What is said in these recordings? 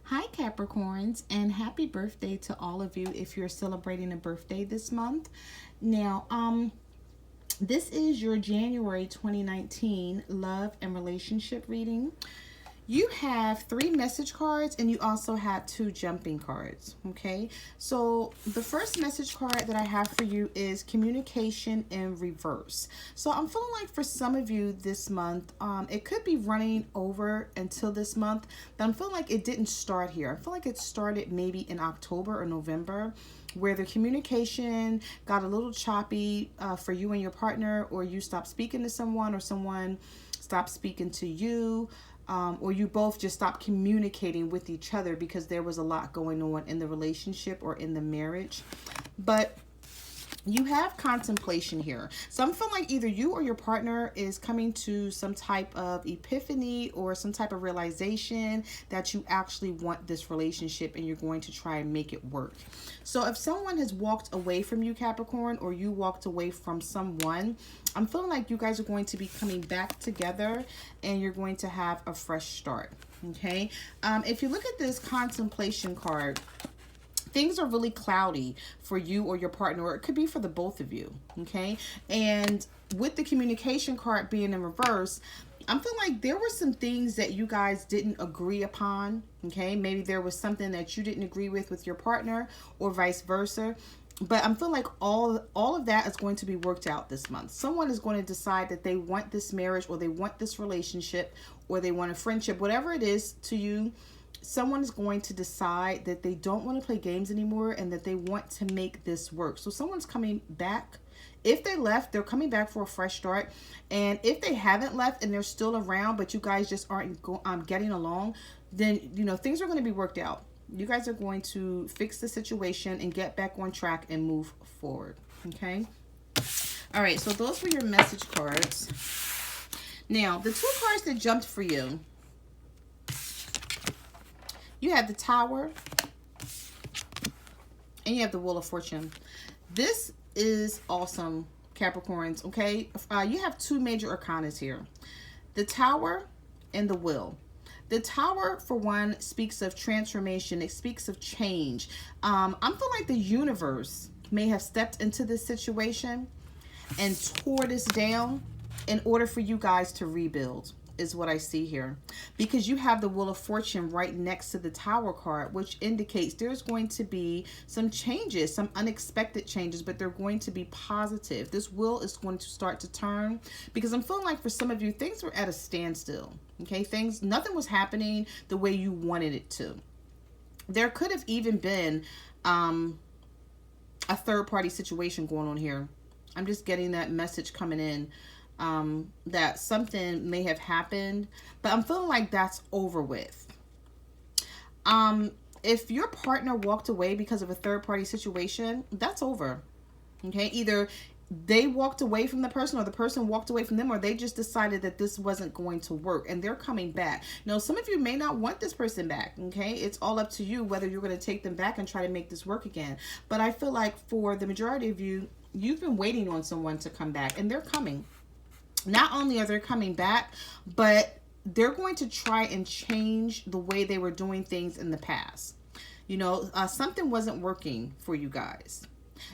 Hi Capricorns, and happy birthday to all of you if you're celebrating a birthday this month. Now, this is your January 2019 love and relationship reading. You have 3 message cards and you also had 2 jumping cards. Okay, so the first message card that I have for you is communication in reverse. So I'm feeling like for some of you this month, it could be running over until this month, but I'm feeling like it didn't start here. I feel like it started maybe in October or November, where the communication got a little choppy for you and your partner, or you stopped speaking to someone, or someone stopped speaking to you. Or you both just stopped communicating with each other because there was a lot going on in the relationship or in the marriage. But you have contemplation here. So I'm feeling like either you or your partner is coming to some type of epiphany or some type of realization that you actually want this relationship and you're going to try and make it work. So if someone has walked away from you, Capricorn, or you walked away from someone, I'm feeling like you guys are going to be coming back together and you're going to have a fresh start. Okay. If you look at this contemplation card, things are really cloudy for you or your partner, or it could be for the both of you. Okay. And with the communication card being in reverse, I'm feeling like there were some things that you guys didn't agree upon. Okay. Maybe there was something that you didn't agree with your partner, or vice versa. But I'm feeling like all of that is going to be worked out this month. Someone is going to decide that they want this marriage, or they want this relationship, or they want a friendship, whatever it is to you. Someone is going to decide that they don't want to play games anymore and that they want to make this work. So someone's coming back. If they left, they're coming back for a fresh start. And if they haven't left and they're still around, but you guys just aren't getting along, then, you know, things are going to be worked out. You guys are going to fix the situation and get back on track and move forward. Okay. All right. So those were your message cards. Now, the 2 cards that jumped for you, you have the Tower and you have the Wheel of Fortune. This is awesome, Capricorns. Okay. You have 2 major arcanas here, the Tower and the Wheel. The Tower, for one, speaks of transformation. It speaks of change. I'm feeling like the universe may have stepped into this situation and tore this down in order for you guys to rebuild, is what I see here. Because you have the Wheel of Fortune right next to the Tower card, which indicates there's going to be some changes, some unexpected changes, but they're going to be positive. This wheel is going to start to turn, because I'm feeling like for some of you, things were at a standstill. Okay, nothing was happening the way you wanted it to. There could have even been a third-party situation going on here. I'm just getting that message coming in. That something may have happened, but I'm feeling like that's over with. If your partner walked away because of a third-party situation, that's over. Okay, either they walked away from the person, or the person walked away from them, or they just decided that this wasn't going to work and they're coming back. Now, some of you may not want this person back. Okay, it's all up to you whether you're going to take them back and try to make this work again. But I feel like for the majority of you, you've been waiting on someone to come back, and they're coming. Not only are they coming back, but they're going to try and change the way they were doing things in the past. You know, something wasn't working for you guys.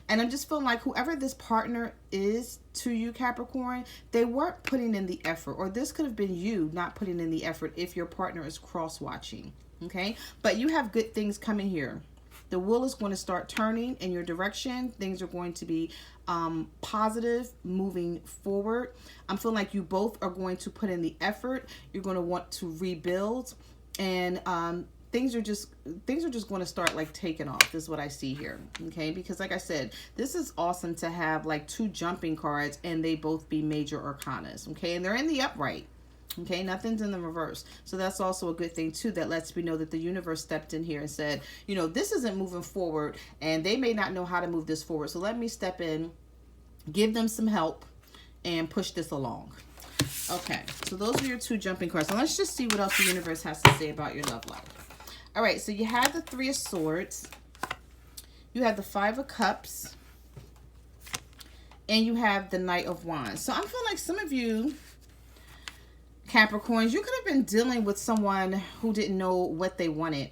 And I'm just feeling like whoever this partner is to you, Capricorn, they weren't putting in the effort. Or this could have been you not putting in the effort if your partner is cross-watching. Okay? But you have good things coming here. The wheel is going to start turning in your direction. Things are going to be positive moving forward. I'm feeling like you both are going to put in the effort. You're going to want to rebuild, and things are just going to start like taking off. This is what I see here. Okay, because like I said, this is awesome to have like 2 jumping cards and they both be major arcanas. Okay, and they're in the upright. Okay, nothing's in the reverse. So that's also a good thing too. That lets me know that the universe stepped in here and said, you know, this isn't moving forward and they may not know how to move this forward. So let me step in, give them some help, and push this along. Okay, so those are your 2 jumping cards. So let's just see what else the universe has to say about your love life. All right, so you have the 3 of Swords. You have the 5 of Cups. And you have the Knight of Wands. So I'm feeling like some of you, Capricorns, you could have been dealing with someone who didn't know what they wanted.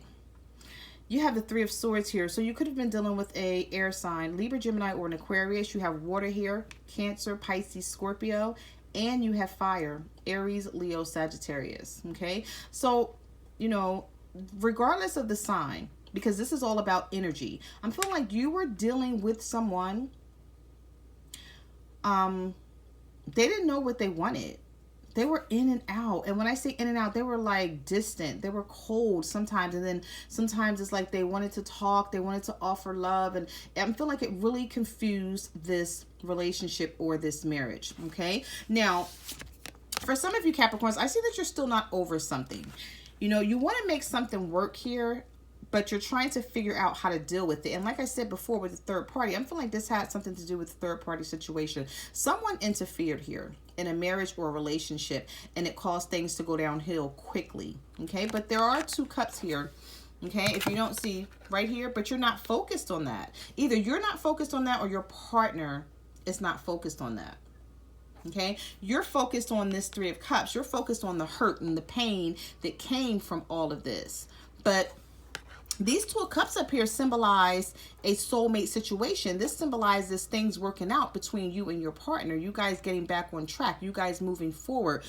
You have the Three of Swords here. So you could have been dealing with a air sign, Libra, Gemini, or an Aquarius. You have water here, Cancer, Pisces, Scorpio, and you have fire, Aries, Leo, Sagittarius. Okay. So, you know, regardless of the sign, because this is all about energy, I'm feeling like you were dealing with someone, they didn't know what they wanted. They were in and out. And when I say in and out, they were like distant. They were cold sometimes. And then sometimes it's like they wanted to talk. They wanted to offer love. And I feel like it really confused this relationship or this marriage. Okay. Now, for some of you Capricorns, I see that you're still not over something. You know, you want to make something work here, but you're trying to figure out how to deal with it. And like I said before with the third party, I'm feeling like this had something to do with the third party situation. Someone interfered here in a marriage or a relationship, and it caused things to go downhill quickly. Okay, but there are 2 cups here. Okay, if you don't see right here, but you're not focused on that. Either you're not focused on that or your partner is not focused on that. Okay, you're focused on this 3 of Cups. You're focused on the hurt and the pain that came from all of this. But these 2 of Cups up here symbolize a soulmate situation. This symbolizes things working out between you and your partner. You guys getting back on track. You guys moving forward.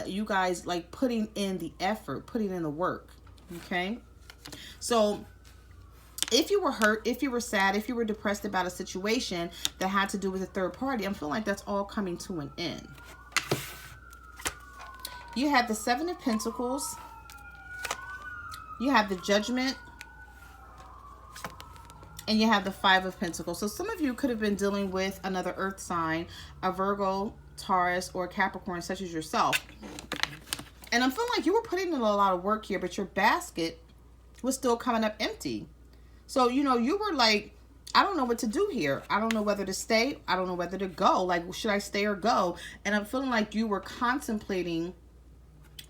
You guys like putting in the effort, putting in the work. Okay. So if you were hurt, if you were sad, if you were depressed about a situation that had to do with a third party, I'm feeling like that's all coming to an end. You have the 7 of Pentacles. You have the Judgment. And you have the 5 of Pentacles. So some of you could have been dealing with another earth sign, a Virgo, Taurus, or Capricorn, such as yourself. And I'm feeling like you were putting in a lot of work here, but your basket was still coming up empty. So, you know, you were like, I don't know what to do here. I don't know whether to stay. I don't know whether to go. Like, should I stay or go? And I'm feeling like you were contemplating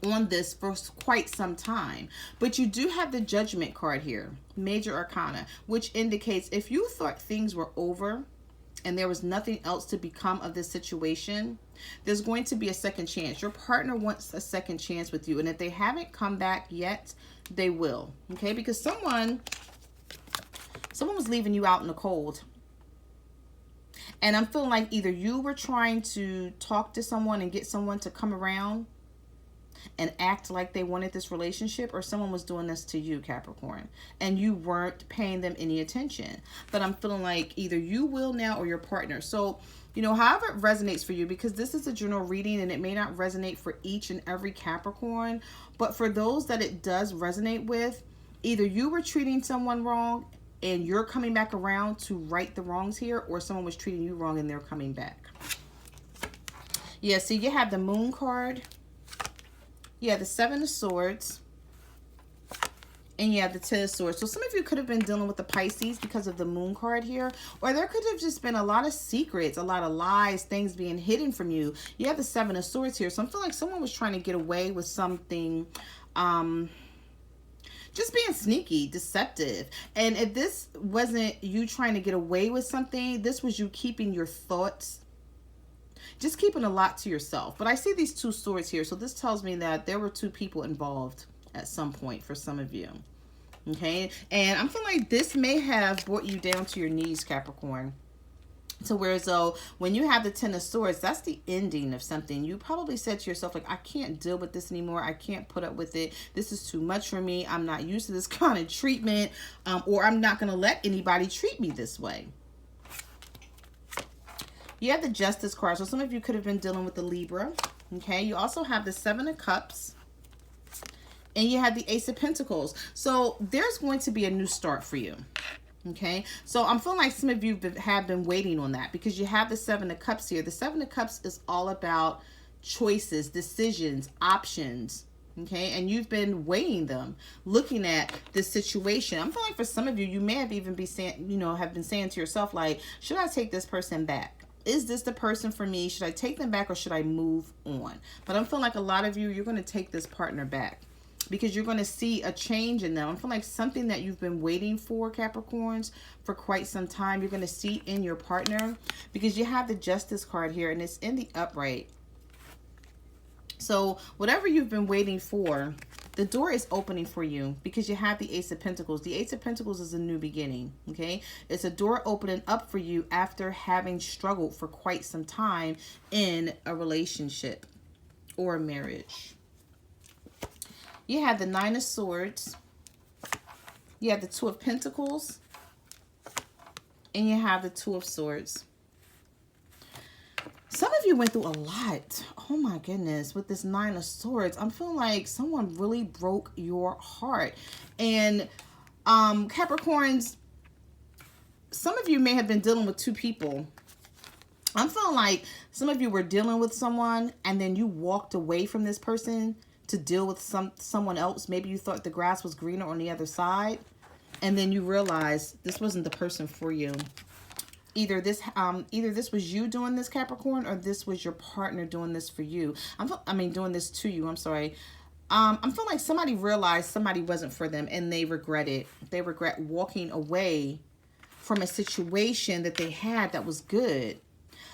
on this for quite some time. But you do have the Judgment card here, Major Arcana, which indicates if you thought things were over and there was nothing else to become of this situation, there's going to be a second chance. Your partner wants a second chance with you, and if they haven't come back yet, they will. Okay, because someone was leaving you out in the cold. And I'm feeling like either you were trying to talk to someone and get someone to come around and act like they wanted this relationship, or someone was doing this to you, Capricorn, and you weren't paying them any attention. But I'm feeling like either you will now or your partner. So, you know, however it resonates for you, because this is a general reading and it may not resonate for each and every Capricorn, but for those that it does resonate with, either you were treating someone wrong and you're coming back around to right the wrongs here, or someone was treating you wrong and they're coming back. Yeah, so you have the Moon card. Yeah, the 7 of Swords. And you have the 10 of Swords. So some of you could have been dealing with the Pisces because of the Moon card here. Or there could have just been a lot of secrets, a lot of lies, things being hidden from you. You have the 7 of Swords here. So I'm feeling like someone was trying to get away with something, just being sneaky, deceptive. And if this wasn't you trying to get away with something, this was you keeping your thoughts, just keeping a lot to yourself. But I see these 2 swords here. So this tells me that there were 2 people involved at some point for some of you. Okay. And I'm feeling like this may have brought you down to your knees, Capricorn. To where though when you have the 10 of Swords, that's the ending of something. You probably said to yourself, like, I can't deal with this anymore. I can't put up with it. This is too much for me. I'm not used to this kind of treatment, or I'm not going to let anybody treat me this way. You have the Justice card. So some of you could have been dealing with the Libra. Okay. You also have the 7 of Cups. And you have the Ace of Pentacles. So there's going to be a new start for you. Okay. So I'm feeling like some of you have been waiting on that, because you have the 7 of Cups here. The 7 of Cups is all about choices, decisions, options. Okay. And you've been weighing them, looking at this situation. I'm feeling like for some of you, you may have even been saying, you know, have been saying to yourself, like, should I take this person back? Is this the person for me? Should I take them back or should I move on? But I'm feeling like a lot of you, you're going to take this partner back, because you're going to see a change in them. I'm feeling like something that you've been waiting for, Capricorns, for quite some time, you're going to see in your partner, because you have the Justice card here and it's in the upright. So whatever you've been waiting for, The door is opening for you because you have the Ace of Pentacles. The Ace of Pentacles is a new beginning, okay? It's a door opening up for you after having struggled for quite some time in a relationship or a marriage. You have the Nine of Swords. You have the Two of Pentacles. And you have the Two of Swords. Some of you went through a lot. Oh my goodness. With this Nine of Swords, I'm feeling like someone really broke your heart. And Capricorns, some of you may have been dealing with two people. I'm feeling like some of you were dealing with someone and then you walked away from this person to deal with someone else. Maybe you thought the grass was greener on the other side. And then you realize this wasn't the person for you. Either this was you doing this, Capricorn, or this was your partner doing this for you. Doing this to you. I'm sorry. I'm feeling like somebody realized somebody wasn't for them and they regret it. They regret walking away from a situation that they had that was good.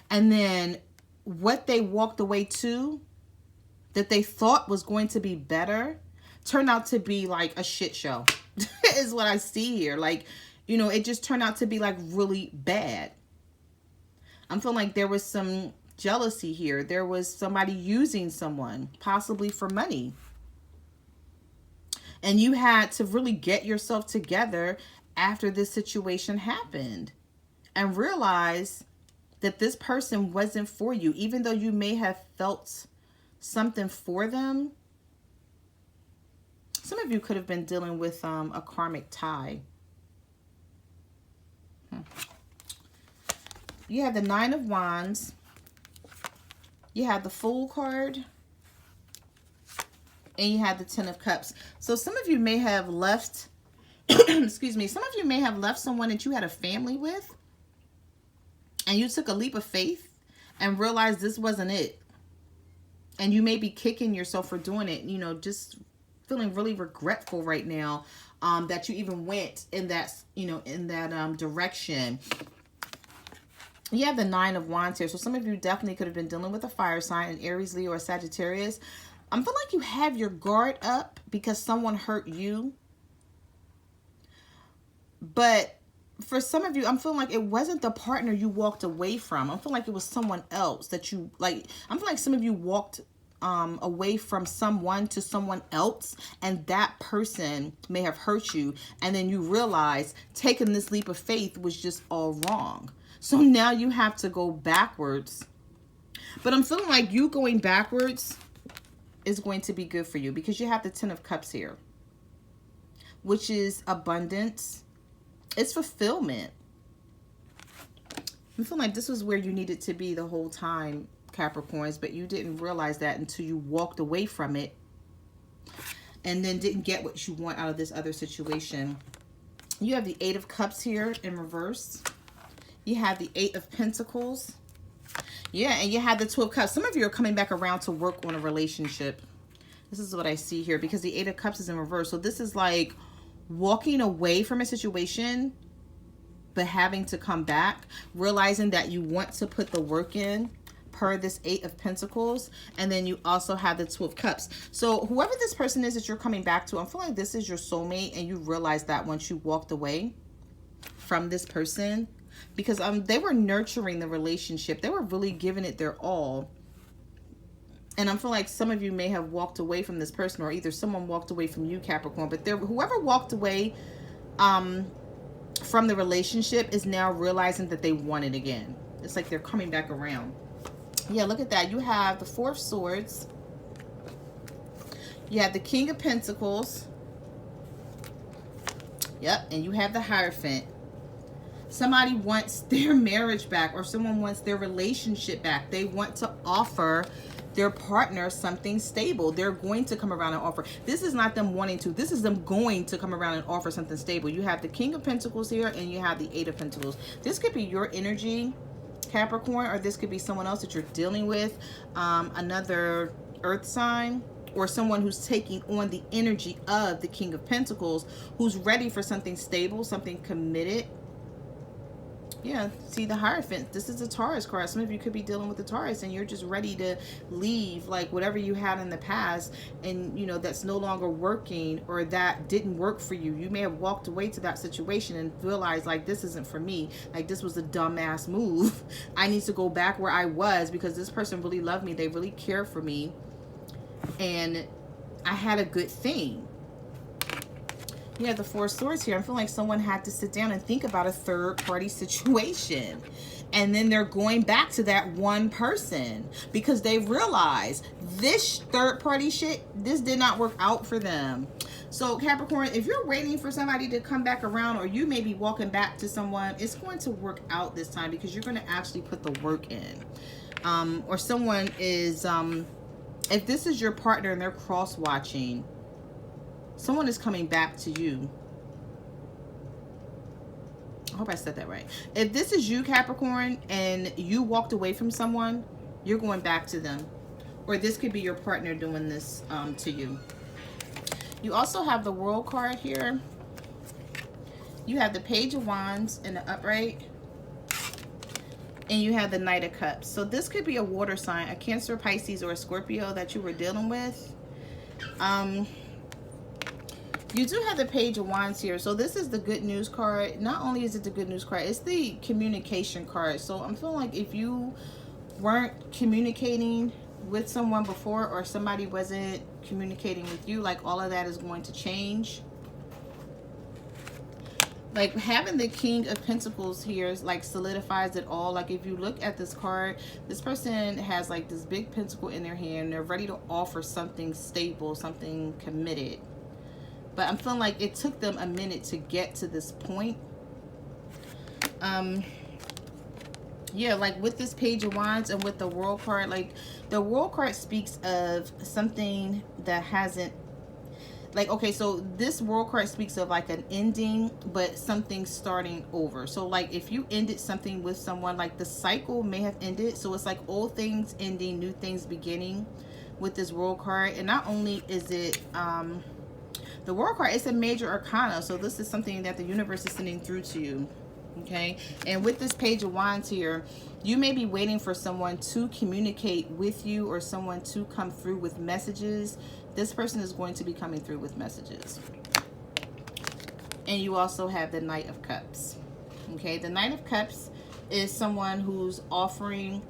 And then what they walked away to that they thought was going to be better turned out to be like a shit show. Is what I see here. Like, you know, it just turned out to be like really bad. I'm feeling like there was some jealousy here. There was somebody using someone, possibly for money. And you had to really get yourself together after this situation happened and realize that this person wasn't for you. Even though you may have felt something for them, some of you could have been dealing with a karmic tie. You have the Nine of Wands. You have the Fool card. And you have the Ten of Cups. So some of you may have left, excuse me, some of you may have left someone that you had a family with. And you took a leap of faith and realized this wasn't it. And you may be kicking yourself for doing it, you know, just feeling really regretful right now that you even went in that, you know, in that direction. You have the Nine of Wands here. So some of you definitely could have been dealing with a fire sign, an Aries, Leo, or Sagittarius. I'm feeling like you have your guard up because someone hurt you. But for some of you, I'm feeling like it wasn't the partner you walked away from. I'm feeling like it was someone else that you, like, I'm feeling like some of you walked away from someone to someone else, and that person may have hurt you, and then you realize taking this leap of faith was just all wrong. So now you have to go backwards. But I'm feeling like you going backwards is going to be good for you because you have the Ten of Cups here, which is abundance. It's fulfillment. I'm feeling like this was where you needed to be the whole time, Capricorns, but you didn't realize that until you walked away from it and then didn't get what you want out of this other situation. You have the Eight of Cups here in reverse. You have the Eight of Pentacles. Yeah, and you have the Two of Cups. Some of you are coming back around to work on a relationship. This is what I see here because the Eight of Cups is in reverse. So this is like walking away from a situation but having to come back, realizing that you want to put the work in per this Eight of Pentacles, and then you also have the Two of Cups. So whoever this person is that you're coming back to, I'm feeling like this is your soulmate, and you realize that once you walked away from this person, because they were nurturing the relationship. They were really giving it their all. And I'm feeling like some of you may have walked away from this person, or either someone walked away from you, Capricorn, but whoever walked away from the relationship is now realizing that they want it again. It's like they're coming back around. Yeah, look at that. You have the Four of Swords. You have the King of Pentacles. Yep, and you have the Hierophant. Somebody wants their marriage back, or someone wants their relationship back. They want to offer their partner something stable. They're going to come around and offer. This is not them wanting to. This is them going to come around and offer something stable. You have the King of Pentacles here, and you have the Eight of Pentacles. This could be your energy, Capricorn, or this could be someone else that you're dealing with, another earth sign, or someone who's taking on the energy of the King of Pentacles, who's ready for something stable, something committed, Yeah, see the Hierophant. This is a Taurus card. Some of you could be dealing with the Taurus and you're just ready to leave like whatever you had in the past, and you know that's no longer working or that didn't work for you. You may have walked away to that situation and realized like this isn't for me. Like this was a dumbass move. I need to go back where I was because this person really loved me. They really care for me. And I had a good thing. You have the Four of Swords here. I feel like someone had to sit down and think about a third-party situation. And then they're going back to that one person because they realize this third-party shit, this did not work out for them. So, Capricorn, if you're waiting for somebody to come back around or you may be walking back to someone, it's going to work out this time because you're going to actually put the work in. Or someone is, if this is your partner and they're cross-watching, someone is coming back to you. I hope I said that right. If this is you, Capricorn, and you walked away from someone, you're going back to them. Or this could be your partner doing this to you. You also have the World card here. You have the Page of Wands in the upright. And you have the Knight of Cups. So this could be a water sign, a Cancer, Pisces, or a Scorpio that you were dealing with. You do have the Page of Wands here. So this is the good news card. Not only is it the good news card, it's the communication card. So I'm feeling like if you weren't communicating with someone before or somebody wasn't communicating with you, like all of that is going to change. Like having the King of Pentacles here is like solidifies it all. Like if you look at this card, this person has like this big pentacle in their hand. They're ready to offer something stable, something committed. But I'm feeling like it took them a minute to get to this point. Yeah, like with this Page of Wands and with the World card, like the World card speaks of something that hasn't, like, okay, so this World card speaks of like an ending, but something starting over. So like if you ended something with someone, like the cycle may have ended. So it's like old things ending, new things beginning with this World card. And not only is it, the World card, it's a major arcana. So this is something that the universe is sending through to you. Okay. And with this Page of Wands here, you may be waiting for someone to communicate with you or someone to come through with messages. This person is going to be coming through with messages. And you also have the Knight of Cups. Okay. The Knight of Cups is someone who's offering,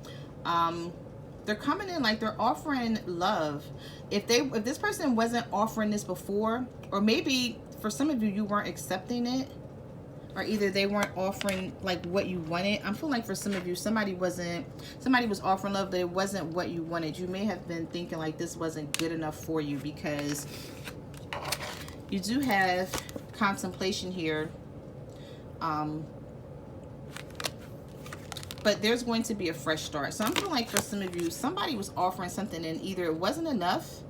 they're coming in like they're offering love. If this person wasn't offering this before, or maybe for some of you, you weren't accepting it, or either they weren't offering like what you wanted. I'm feeling like for some of you, somebody was offering love, but it wasn't what you wanted. You may have been thinking like this wasn't good enough for you because you do have contemplation here. But there's going to be a fresh start. So I'm feeling like for some of you, somebody was offering something and either it wasn't enough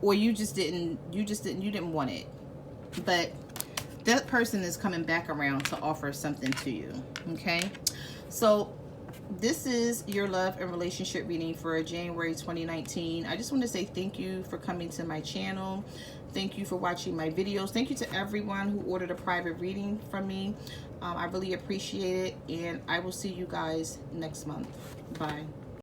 or you didn't want it. But that person is coming back around to offer something to you. Okay. So this is your love and relationship reading for January 2019. I just want to say thank you for coming to my channel. Thank you for watching my videos. Thank you to everyone who ordered a private reading from me. I really appreciate it, and I will see you guys next month. Bye.